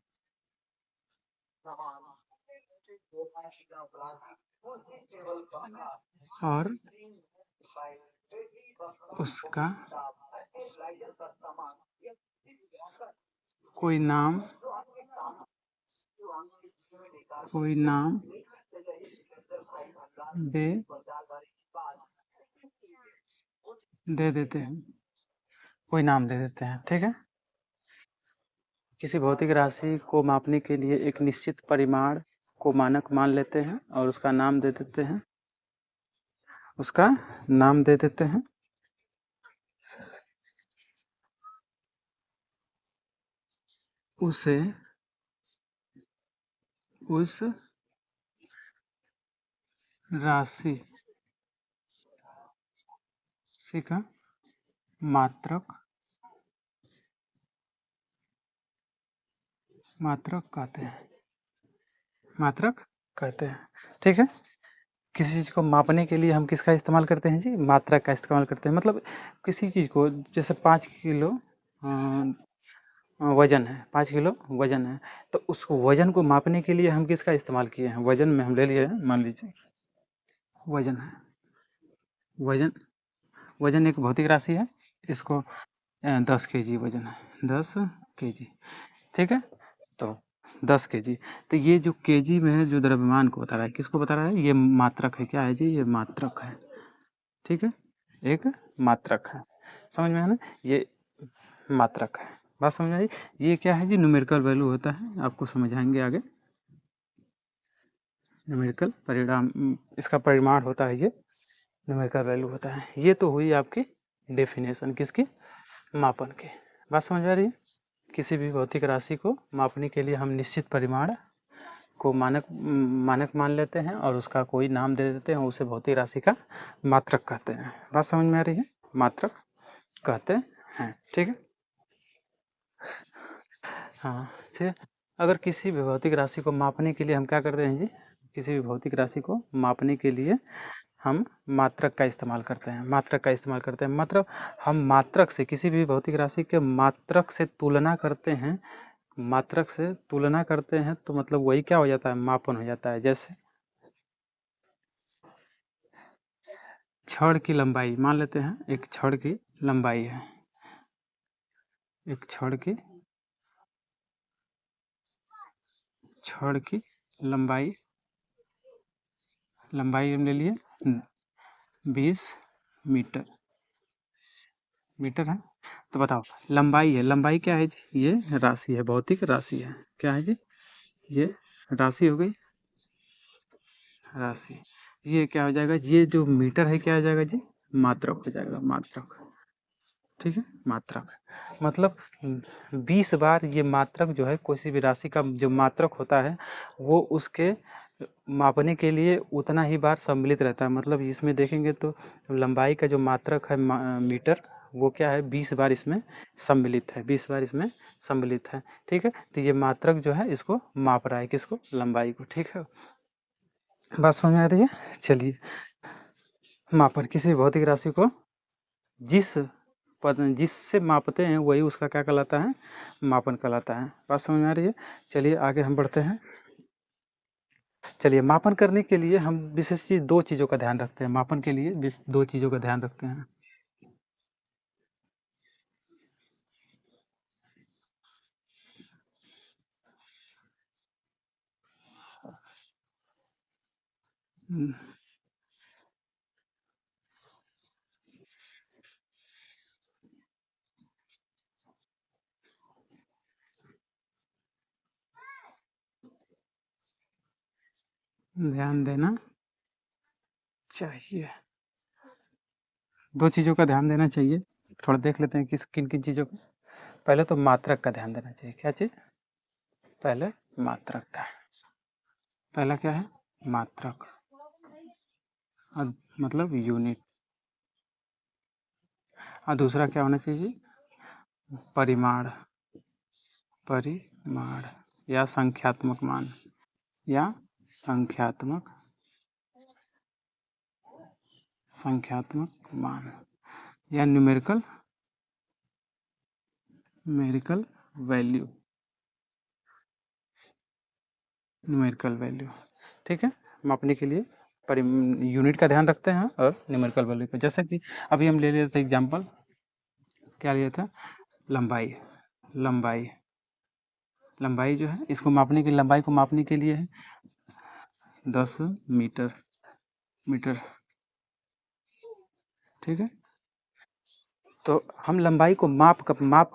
और उसका कोई नाम दे देते हैं, कोई नाम दे देते हैं। ठीक है, किसी भौतिक राशि को मापने के लिए एक निश्चित परिमाण को मानक मान लेते हैं और उसका नाम दे देते हैं, उसे उस राशि का मात्रक कहते हैं। ठीक है, किसी चीज़ को मापने के लिए हम किसका इस्तेमाल करते हैं जी? मात्रक का इस्तेमाल करते हैं। मतलब किसी चीज़ को, जैसे 5 किलो वज़न है, 5 किलो वज़न है, तो उस वज़न को मापने के लिए हम किसका इस्तेमाल किए हैं? वज़न में हम ले लिए हैं, मान लीजिए वज़न है, वज़न एक भौतिक राशि है, इसको 10 केजी वज़न है, 10 केजी। ठीक है, तो 10 केजी, तो ये जो केजी में है, जो द्रव्यमान को बता रहा है, किसको बता रहा है? ये मात्रक है। क्या है जी? ये मात्रक है। ठीक है, एक मात्रक है। समझ में आया ना? ये मात्रक है। बात समझ आई? ये क्या है जी? न्यूमेरिकल वैल्यू होता है, आपको समझाएंगे आगे। न्यूमेरिकल परिणाम, इसका परिमाण होता है, ये न्यूमेरिकल वैल्यू होता है। ये तो हुई आपकी डेफिनेशन, किसकी? मापन की। बात समझ आ रही है? किसी भी भौतिक राशि को मापने के लिए हम निश्चित परिमाण को मानक मान लेते हैं और उसका कोई नाम दे देते हैं, उसे भौतिक राशि का मात्रक कहते हैं। बात समझ में आ रही है? मात्रक कहते हैं। ठीक है, हाँ। ठीक, अगर किसी भी भौतिक राशि को मापने के लिए हम क्या करते हैं जी? किसी भी भौतिक राशि को मापने के लिए हम मात्रक का इस्तेमाल करते हैं, मतलब हम मात्रक से, किसी भी भौतिक राशि के मात्रक से तुलना करते हैं, तो मतलब वही क्या हो जाता है? मापन हो जाता है। जैसे छड़ की लंबाई मान लेते हैं, एक छड़ की लंबाई है, एक छड़ की लंबाई हम ले लिए 20 मीटर है। तो बताओ, लंबाई है, लंबाई क्या है जी? ये राशि है, भौतिक राशि है। क्या है जी? ये राशि हो गई, राशि। ये क्या हो जाएगा? ये जो मीटर है क्या हो जाएगा जी? मात्रक हो जाएगा, मात्रक। ठीक है, मात्रक मतलब 20 बार ये मात्रक जो है, किसी भी राशि का जो मात्रक होता है, वो उसके मापने के लिए उतना ही बार सम्मिलित रहता है। मतलब इसमें देखेंगे तो लंबाई का जो मात्रक है मीटर, वो क्या है 20 बार इसमें सम्मिलित है, 20 बार इसमें सम्मिलित है, ठीक है। तो ये मात्रक जो है इसको माप रहा है, किसको, लंबाई को, ठीक है। बात समझ में आ रही है। चलिए, मापन किसी भी भौतिक राशि को जिस पद जिससे मापते हैं वही उसका क्या कहलाता है, मापन कहलाता है। बात समझ में आ रही है। चलिए आगे हम बढ़ते हैं। चलिए, मापन करने के लिए हम विशेष चीज़ 2 चीज़ों का ध्यान रखते हैं, मापन के लिए 2 चीज़ों का ध्यान रखते हैं। ध्यान देना चाहिए, 2 चीज़ों का ध्यान देना चाहिए। थोड़ा देख लेते हैं किन-किन चीज़ों का। पहले तो मात्रक का ध्यान देना चाहिए। क्या चीज़? पहले मात्रक का। पहला क्या है? मात्रक। मतलब यूनिट। और दूसरा क्या होना चाहिए? परिमाण। परिमाण या संख्यात्मक मान, या संख्यात्मक मान, या न्यूमेरिकल वैल्यू। न्यूमेरिकल वैल्यू, ठीक है। मापने के लिए यूनिट का ध्यान रखते हैं और न्यूमेरिकल वैल्यू का। जैसे कि अभी हम ले लेते हैं एग्जांपल, क्या लिया था, लंबाई। लंबाई लंबाई जो है इसको मापने की, लंबाई को मापने के लिए है 10 मीटर। मीटर, ठीक है। तो हम लंबाई को माप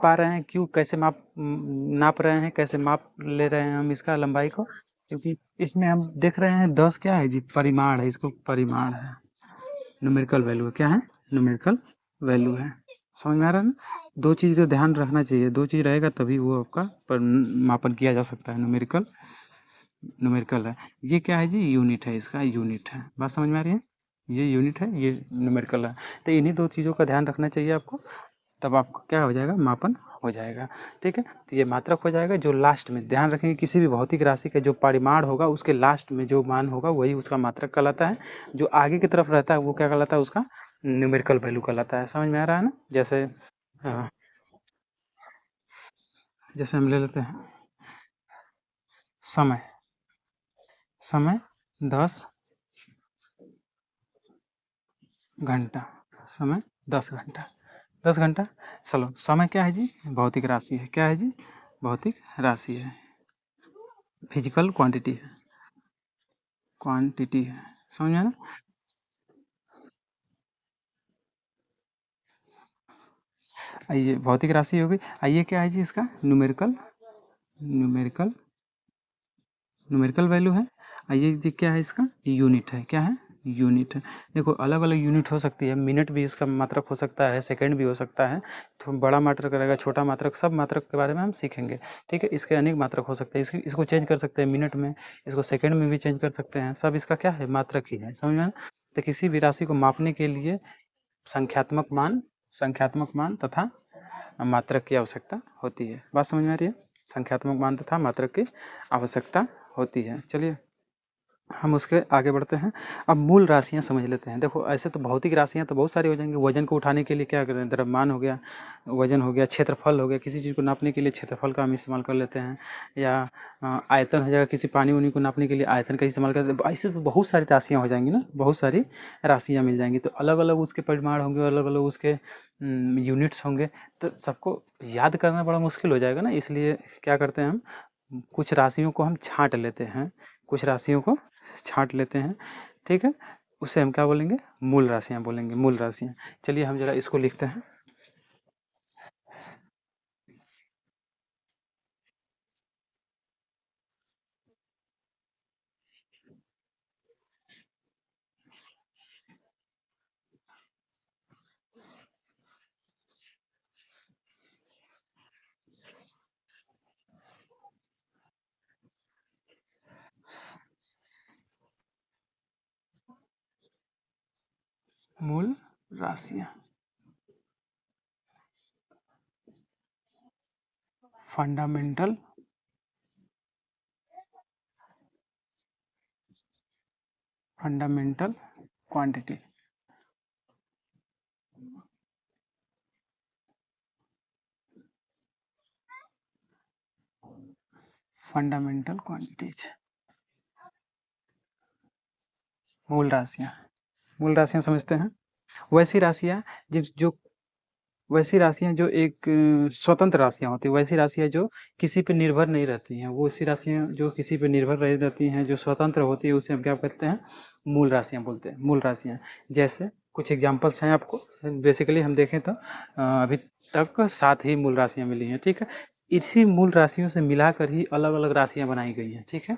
पा रहे हैं क्यों, कैसे नाप रहे हैं, कैसे माप ले रहे हैं हम इसका लंबाई को, क्योंकि इसमें हम देख रहे हैं 10 क्या है जी, परिमाण है, इसको परिमाण है, न्यूमेरिकल वैल्यू है। क्या है? न्यूमेरिकल वैल्यू है। समझ में आ रहा है ना। 2 चीज़ का ध्यान रखना चाहिए, 2 चीज़ रहेगा तभी वो आपका मापन किया जा सकता है। न्यूमेरिकल है। ये क्या है जी, यूनिट है, इसका यूनिट है। बात समझ में आ रही है। ये यूनिट है, ये न्यूमेरिकल है। तो इन्हीं 2 चीज़ों का ध्यान रखना चाहिए आपको, तब आपको क्या हो जाएगा, मापन हो जाएगा, ठीक है। तो ये मात्रक हो जाएगा। जो लास्ट में ध्यान रखेंगे, किसी भी भौतिक राशि का जो परिमाण होगा उसके लास्ट में जो मान होगा वही उसका मात्रक कहलाता है। जो आगे की तरफ रहता है वो क्या कहलाता है, उसका न्यूमेरिकल वैल्यू कहलाता है। समझ में आ रहा है ना। जैसे जैसे हम ले लेते हैं समय। समय 10 घंटा। समय 10 घंटा। 10 घंटा। चलो, समय क्या है जी, भौतिक राशि है। क्या है जी, भौतिक राशि है, फिजिकल क्वांटिटी है, क्वांटिटी है। समझ में आया ना। आइए, भौतिक राशि हो गई। आइए, क्या है जी इसका न्यूमेरिकल, न्यूमेरिकल न्यूमेरिकल वैल्यू है। आइए जी, क्या है इसका, यूनिट है। क्या है? यूनिट है। देखो, अलग अलग यूनिट हो सकती है, मिनट भी इसका मात्रक हो सकता है, सेकंड भी हो सकता है। तो बड़ा मात्रक रहेगा, छोटा मात्रक, सब मात्रक के बारे में हम सीखेंगे, ठीक है। इसके अनेक मात्रक हो सकते हैं, इसको चेंज कर सकते हैं मिनट में, इसको सेकंड में भी चेंज कर सकते हैं। सब इसका क्या है, मात्रक ही है। समझ में आया? तो किसी भी राशि को मापने के लिए संख्यात्मक मान संख्यात्मक मान तथा मात्रक की आवश्यकता होती है। बात समझ में आ रही है। संख्यात्मक मान तथा मात्रक की आवश्यकता होती है। चलिए, हम उसके आगे बढ़ते हैं। अब मूल राशियाँ समझ लेते हैं। देखो, ऐसे तो भौतिक राशियाँ तो बहुत सारी हो जाएंगी। वजन को उठाने के लिए क्या करते हैं, द्रव्यमान हो गया, वजन हो गया, क्षेत्रफल हो गया, किसी चीज़ को नापने के लिए क्षेत्रफल का हम इस्तेमाल कर लेते हैं, या आयतन हो जाएगा, किसी पानी उनी को नापने के लिए आयतन का इस्तेमाल करते हैं। ऐसे तो बहुत सारी राशियाँ हो जाएंगी ना, बहुत सारी राशियाँ मिल जाएंगी। तो अलग अलग उसके परिमाण होंगे, अलग अलग उसके यूनिट्स होंगे, तो सबको याद करना बड़ा मुश्किल हो जाएगा ना। इसलिए क्या करते हैं हम, कुछ राशियों को हम छाँट लेते हैं, कुछ राशियों को छाँट लेते हैं, ठीक है। उसे हम क्या बोलेंगे, मूल राशियाँ बोलेंगे, मूल राशियाँ। चलिए हम ज़रा इसको लिखते हैं। मूल राशियाँ। Fundamental quantity. फंडामेंटल क्वांटिटीज, मूल राशियाँ। मूल राशियाँ समझते हैं, वैसी राशियाँ जो वैसी राशियाँ जो एक स्वतंत्र राशियाँ होती हैं, वैसी राशियाँ जो किसी पे निर्भर नहीं रहती हैं, वो ऐसी राशियाँ जो किसी पे निर्भर नहीं रहती हैं, जो स्वतंत्र होती है, उसे हम क्या कहते हैं, मूल राशियाँ बोलते हैं। मूल राशियाँ जैसे कुछ एग्जांपल्स हैं आपको, बेसिकली हम देखें तो अभी तक 7 ही मूल राशियाँ मिली हैं, ठीक है। इसी मूल राशियों से मिलाकर ही अलग अलग राशियाँ बनाई गई हैं, ठीक है।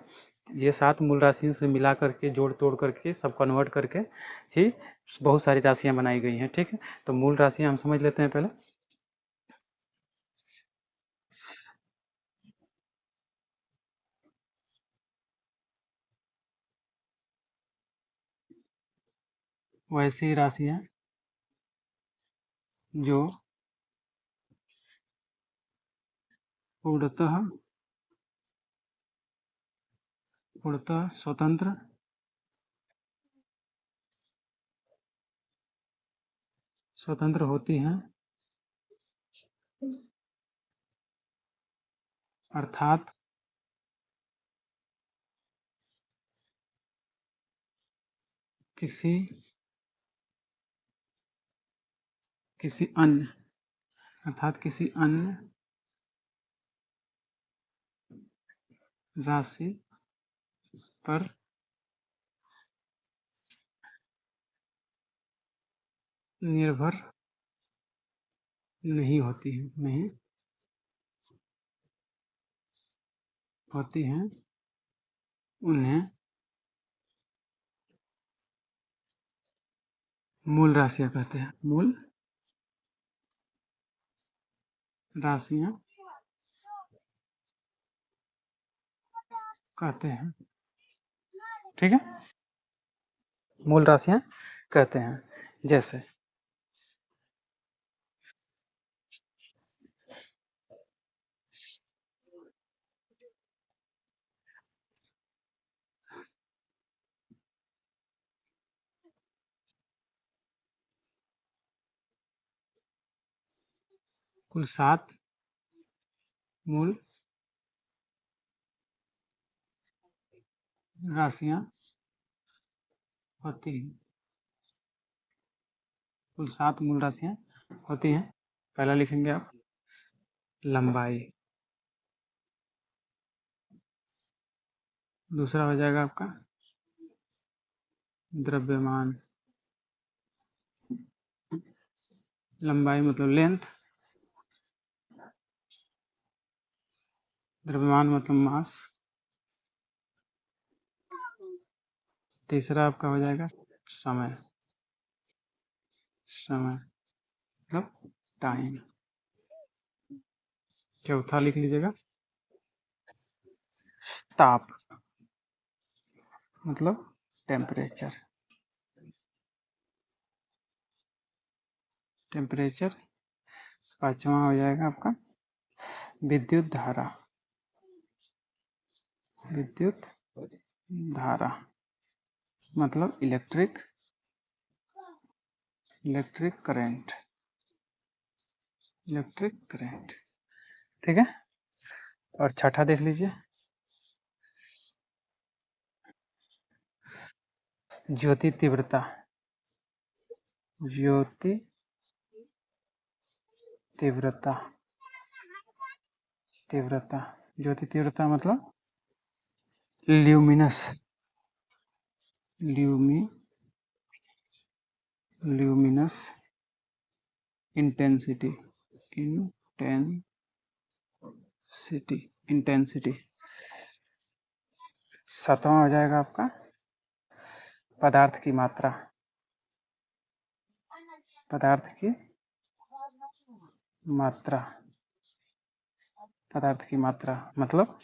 ये 7 मूल राशियों से मिला करके, जोड़ तोड़ करके, सब कन्वर्ट करके ही बहुत सारी राशियाँ बनाई गई हैं, ठीक है। तो मूल राशियाँ हम समझ लेते हैं पहले। वैसी राशियाँ जो पूर्णतः पूर्णतः स्वतंत्र होती हैं, अर्थात किसी किसी अन्य किसी अन्य राशि पर निर्भर नहीं होती हैं, नहीं होती हैं, उन्हें मूल राशियाँ कहते हैं। मूल राशियाँ कहते हैं, ठीक है। मूल राशियाँ कहते हैं, जैसे कुल 7 मूल राशियाँ होती हैं। कुल 7 मूल राशियाँ होती हैं। पहला लिखेंगे आप लंबाई, दूसरा हो जाएगा आपका द्रव्यमान, लंबाई मतलब लेंथ, द्रव्यमान मतलब मास, तीसरा आपका हो जाएगा समय, समय मतलब टाइम, चौथा लिख लीजिएगा ताप मतलब टेम्परेचर, टेम्परेचर। पांचवा हो जाएगा आपका विद्युत धारा, विद्युत धारा मतलब इलेक्ट्रिक करंट, इलेक्ट्रिक करंट, ठीक है। और छठा देख लीजिए ज्योति तीव्रता, ज्योति तीव्रता, तीव्रता, ज्योति तीव्रता मतलब ल्यूमिनस, ल्यूमी ल्यूमिनस इंटेंसिटी, इंटेंसिटी। सातवां हो जाएगा आपका पदार्थ की मात्रा, पदार्थ की मात्रा, पदार्थ की मात्रा मतलब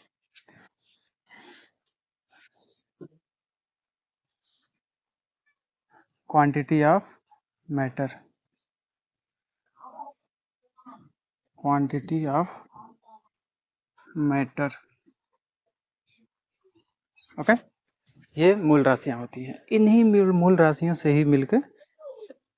quantity of matter, quantity of matter. Okay, ये मूल राशियां होती हैं। इन्हीं मूल राशियों से ही मिलकर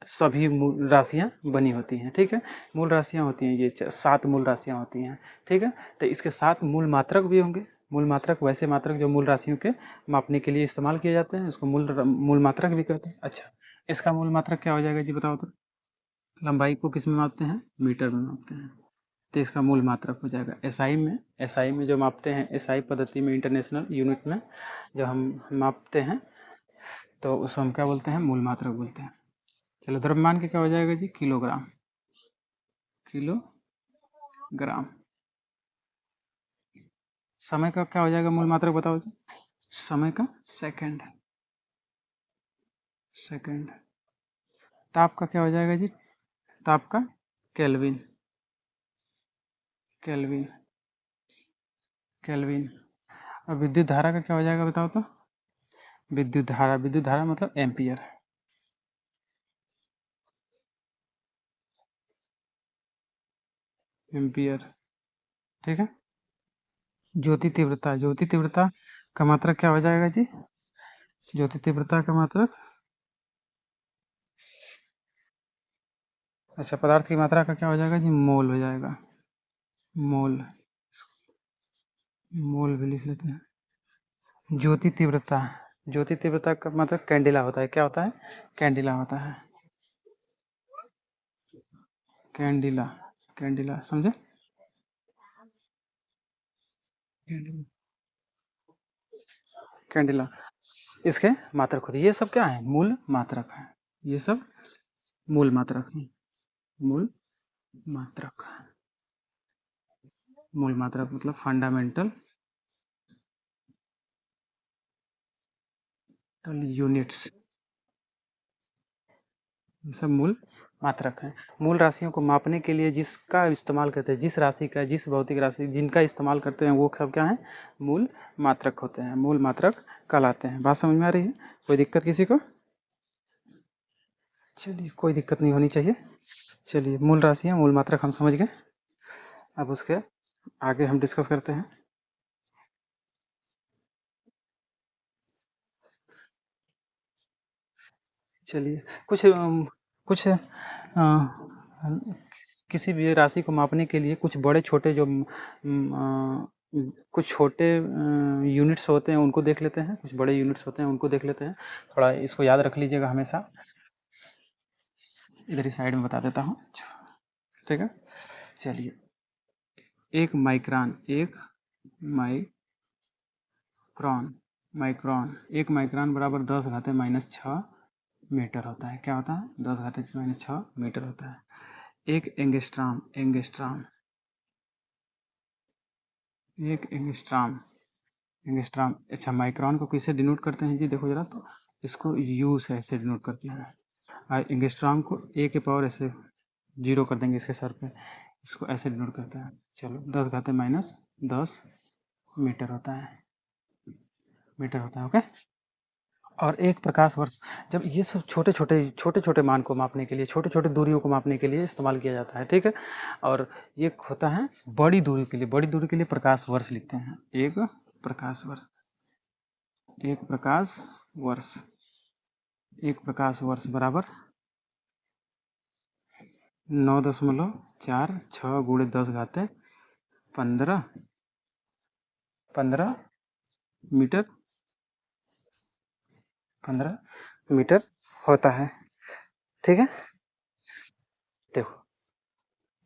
सभी मूल राशियां बनी होती हैं। ठीक है, मूल राशियां होती हैं ये 7 मूल राशियां होती हैं। ठीक है, तो इसके 7 मूल मात्रक भी होंगे। मूल मात्रक वैसे मात्रक जो मूल राशियों के मापने के लिए इस्तेमाल किए जाते हैं, उसको मूल मात्रक भी कहते हैं। अच्छा, इसका मूल मात्रक क्या हो जाएगा जी, बताओ तो। लंबाई को किस में मापते हैं, मीटर में मापते हैं, तो इसका मूल मात्रक हो जाएगा एसआई में जो मापते हैं, एसआई पद्धति में, इंटरनेशनल यूनिट में जो हम मापते हैं, तो उसको हम क्या बोलते हैं, मूल मात्रक बोलते हैं। चलो, द्रव्यमान के क्या हो जाएगा जी, किलोग्राम। किलोग्राम। समय का क्या हो जाएगा मूल मात्रक, बताओ जी। समय का सेकंड। सेकंड। ताप का क्या हो जाएगा जी, ताप का केल्विन। केल्विन। केल्विन। और विद्युत धारा का क्या हो जाएगा, बताओ तो। विद्युत धारा मतलब एम्पियर। एम्पियर। ठीक है। ज्योति तीव्रता। ज्योति तीव्रता का मात्रक क्या हो जाएगा जी, ज्योति तीव्रता का मात्रक। अच्छा, पदार्थ की मात्रा का क्या हो जाएगा जी, मोल हो जाएगा। मोल। मोल भी लिख लेते हैं। ज्योति तीव्रता। ज्योति तीव्रता का मतलब कैंडिला होता है। क्या होता है, कैंडिला होता है। कैंडिला। कैंडिला, समझे। कैंडिला। इसके मात्रक होती है। ये सब क्या है, मूल मात्रक है। ये सब मूल मात्रक है। मूल मात्रक। मूल मात्रक मतलब फंडामेंटल यूनिट्स। ये सब मूल मात्रक हैं। मूल राशियों को मापने के लिए जिसका इस्तेमाल करते हैं, जिस राशि का, जिस भौतिक राशि जिनका इस्तेमाल करते हैं, वो सब क्या है, मूल मात्रक होते हैं। मूल मात्रक कहलाते हैं। बात समझ में आ रही है, कोई दिक्कत किसी को। चलिए, कोई दिक्कत नहीं होनी चाहिए। चलिए, मूल राशियाँ, मूल मात्रक हम समझ गए। अब उसके आगे हम डिस्कस करते हैं। चलिए, कुछ किसी भी राशि को मापने के लिए कुछ बड़े छोटे जो कुछ छोटे यूनिट्स होते हैं उनको देख लेते हैं। कुछ बड़े यूनिट्स होते हैं उनको देख लेते हैं। थोड़ा इसको याद रख लीजिएगा हमेशा। इधर ही साइड में बता देता हूँ, ठीक है। चलिए, एक माइक्रोन। एक माइक्रोन। माइक्रोन। एक माइक्रोन बराबर 10⁻⁻6 मीटर होता है। क्या होता है, 10⁻⁻6 मीटर होता है। एक एंगस्ट्राम। एंगस्ट्राम। एक एंगस्ट्राम। एंगस्ट्राम। अच्छा, माइक्रोन को किससे डिनोट करते हैं जी, देखो जरा तो। इसको यू से ऐसे डिनोट करते हैं। और एंगस्ट्राम को ए के पावर ऐसे 0 कर देंगे इसके सर पे, इसको ऐसे डिनोट करते हैं। चलो, 10⁻⁻10 मीटर होता है। मीटर होता है, ओके। और एक प्रकाश वर्ष, जब ये सब छोटे छोटे मान को मापने के लिए, छोटे छोटे दूरियों को मापने के लिए इस्तेमाल किया जाता है, ठीक है। और ये होता है बड़ी दूरी के लिए। बड़ी दूरी के लिए प्रकाश वर्ष लिखते हैं। एक प्रकाश वर्ष। एक प्रकाश वर्ष। एक प्रकाश वर्ष बराबर 9.46 गुणे 10⁻15 15 मीटर। 15 मीटर होता है, ठीक है। देखो,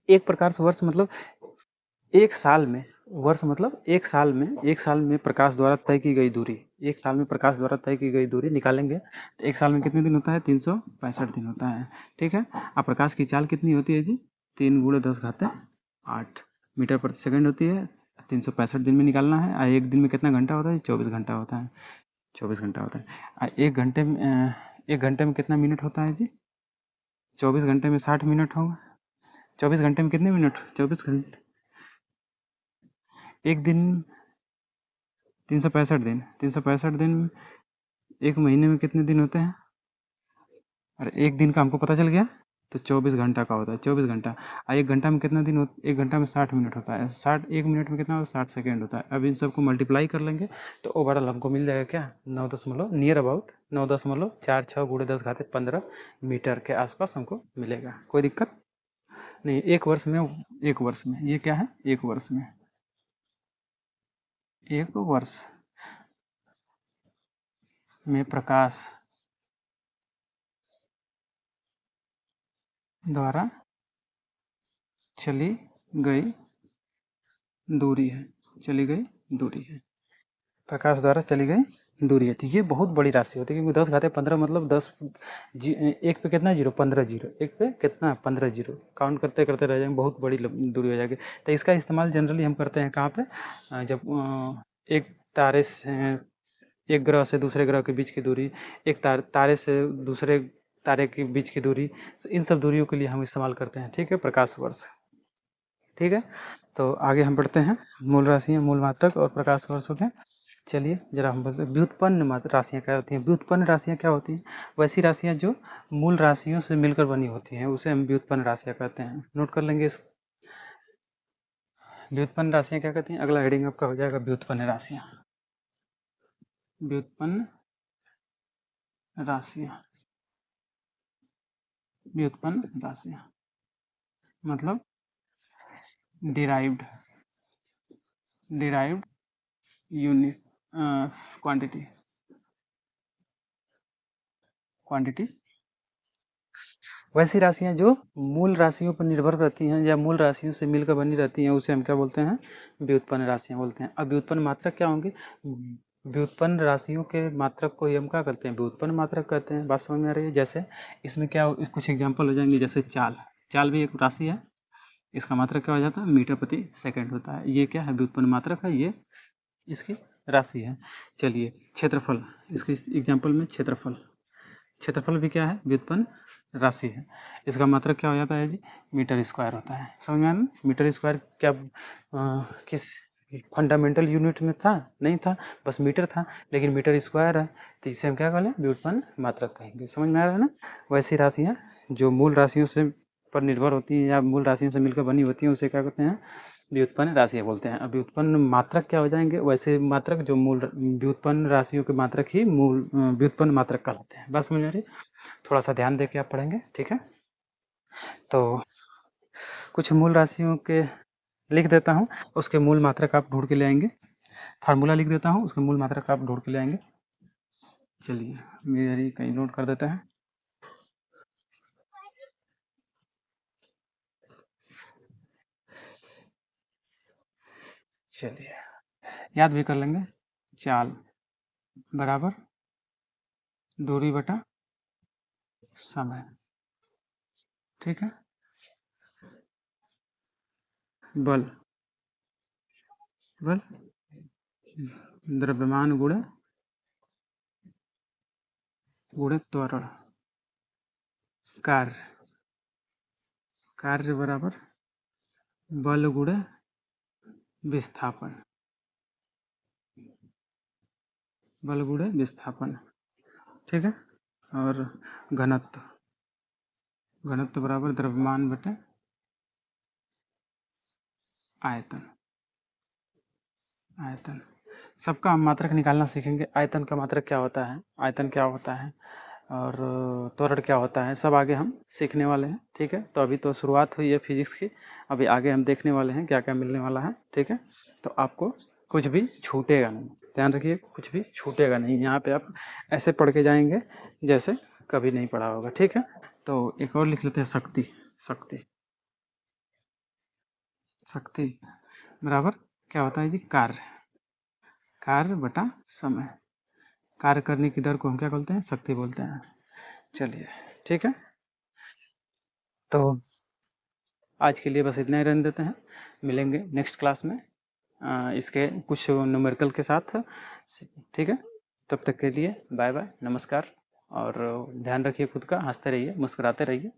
एक प्रकाश वर्ष मतलब एक साल में, वर्ष मतलब एक साल में प्रकाश द्वारा तय की गई दूरी। एक साल में प्रकाश द्वारा तय की गई दूरी निकालेंगे तो एक साल में कितने दिन होता है, 365 दिन होता है, ठीक है। अब प्रकाश की चाल कितनी होती है जी, 3 गुणे 10⁸ मीटर प्रति सेकंड होती है। 365 दिन में निकालना है। और एक दिन में कितना घंटा होता है, 24 घंटा होता है। 24 घंटा होता है। और एक घंटे में कितना मिनट होता है जी, 24 घंटे में 60 मिनट होगा। 24 घंटे में कितने मिनट, 24 घंटे। एक दिन 365 दिन। 365 दिन, एक महीने में कितने दिन होते हैं। अरे, एक दिन का हमको पता चल गया। तो 24 घंटा का होता है, 24 घंटा। और 1 घंटा में कितना दिन 1 घंटा में 60 मिनट होता है, 1 मिनट में कितना होता है, 60 सेकेंड होता है। अब इन सबको मल्टीप्लाई कर लेंगे तो ओवरऑल हमको मिल जाएगा क्या, 9 नियर अबाउट 9.46 गुणे 10 घाते 15 मीटर के आसपास हमको मिलेगा। कोई दिक्कत नहीं। एक वर्ष में ये क्या है, एक वर्ष में, एक वर्ष में प्रकाश द्वारा चली गई दूरी है, प्रकाश द्वारा चली गई दूरी है। तो ये बहुत बड़ी राशि होती है, क्योंकि 10 घाते 15 मतलब 10 एक पे कितना जीरो, 15 जीरो, एक पे कितना 15 जीरो, काउंट करते करते रह जाएंगे, बहुत बड़ी दूरी हो जाएगी। तो इसका इस्तेमाल जनरली हम करते हैं कहाँ पे, जब एक तारे से, एक ग्रह से दूसरे ग्रह के बीच की दूरी, एक तारे से दूसरे तारे के बीच की दूरी, इन सब दूरियों के लिए हम इस्तेमाल करते हैं। ठीक है, प्रकाश वर्ष। ठीक है, तो आगे हम बढ़ते हैं। मूल राशियाँ, मूल मात्रक और प्रकाश वर्ष हो गए। चलिए जरा हम बोलते हैं व्युत्पन्न राशियाँ क्या होती हैं। व्युत्पन्न राशियाँ क्या होती हैं, वैसी राशियाँ जो मूल राशियों से मिलकर बनी होती हैं, उसे हम व्युत्पन्न राशियाँ कहते हैं। नोट कर लेंगे इस व्युत्पन्न राशियाँ क्या कहती हैं। अगला हेडिंग आपका हो जाएगा व्युत्पन्न राशियाँ। व्युत्पन्न राशियाँ, व्युत्पन्न राशियाँ मतलब डिराइव्ड यूनिट क्वांटिटी वैसी राशियाँ जो मूल राशियों पर निर्भर रहती हैं या मूल राशियों से मिलकर बनी रहती हैं, उसे हम क्या बोलते हैं, व्युत्पन्न राशियाँ बोलते हैं। अब व्युत्पन्न मात्रक क्या होंगे, व्युत्पन्न राशियों के मात्रक को ही हम क्या करते हैं, व्युत्पन्न मात्रक कहते हैं। बात समझ में आ रही है। जैसे इसमें क्या कुछ एग्जाम्पल हो जाएंगे, जैसे चाल भी एक राशि है, इसका मात्रक क्या हो जाता है, मीटर प्रति सेकेंड होता है। ये क्या है, व्युत्पन्न मात्रक है, ये इसकी राशि है। चलिए क्षेत्रफल, इसके एग्जाम्पल में क्षेत्रफल भी क्या है, व्युत्पन्न राशि है। इसका मात्रक क्या हो जाता है जी, मीटर स्क्वायर होता है। समझ में आया। मीटर स्क्वायर क्या किस फंडामेंटल यूनिट में था, नहीं था, बस मीटर था, लेकिन मीटर स्क्वायर है, तो इसे हम क्या कहेंगे, व्युत्पन्न मात्रक कहेंगे। समझ में आ रहा है ना। वैसी राशियाँ जो मूल राशियों से पर निर्भर होती हैं या मूल राशियों से मिलकर बनी होती हैं, उसे क्या कहते हैं, व्युत्पन्न राशियाँ बोलते हैं। अब व्युत्पन्न मात्रक क्या हो जाएंगे, वैसे मात्रक जो मूल व्युत्पन्न राशियों के मात्रक ही मूल व्युत्पन्न मात्रक कहलाते हैं। बस समझ में आ रही। थोड़ा सा ध्यान दे के आप पढ़ेंगे, ठीक है। तो कुछ मूल राशियों के लिख देता हूँ, उसके मूल मात्रक आप ढूंढ के ले आएंगे। फार्मूला लिख देता हूँ, उसके मूल मात्रक आप ढूंढ के ले आएंगे। चलिए मेरी कहीं नोट कर देते हैं। चलिए याद भी कर लेंगे। चाल बराबर दूरी बटा समय, ठीक है। बल द्रव्यमान गुणे त्वरण। कार्य बराबर बल गुणे विस्थापन, ठीक है। और घनत्व बराबर द्रव्यमान बटे आयतन। सबका हम मात्रक निकालना सीखेंगे। आयतन का मात्रक क्या होता है, और त्वरण क्या होता है, सब आगे हम सीखने वाले हैं, ठीक है। तो अभी तो शुरुआत हुई है फिजिक्स की, अभी आगे हम देखने वाले हैं क्या क्या मिलने वाला है, ठीक है। तो आपको कुछ भी छूटेगा नहीं, ध्यान रखिए, कुछ भी छूटेगा नहीं। यहाँ पे आप ऐसे पढ़ के जाएंगे जैसे कभी नहीं पढ़ा होगा, ठीक है। तो एक और लिख लेते हैं, शक्ति बराबर क्या होता है जी, कार्य बटा समय। कार्य करने की दर को हम क्या बोलते हैं, शक्ति बोलते हैं। चलिए ठीक है, तो आज के लिए बस इतना ही रहने देते हैं। मिलेंगे नेक्स्ट क्लास में इसके कुछ न्यूमेरिकल के साथ, ठीक है। तब तक के लिए बाय बाय, नमस्कार। और ध्यान रखिए खुद का, हंसते रहिए, मुस्कुराते रहिए।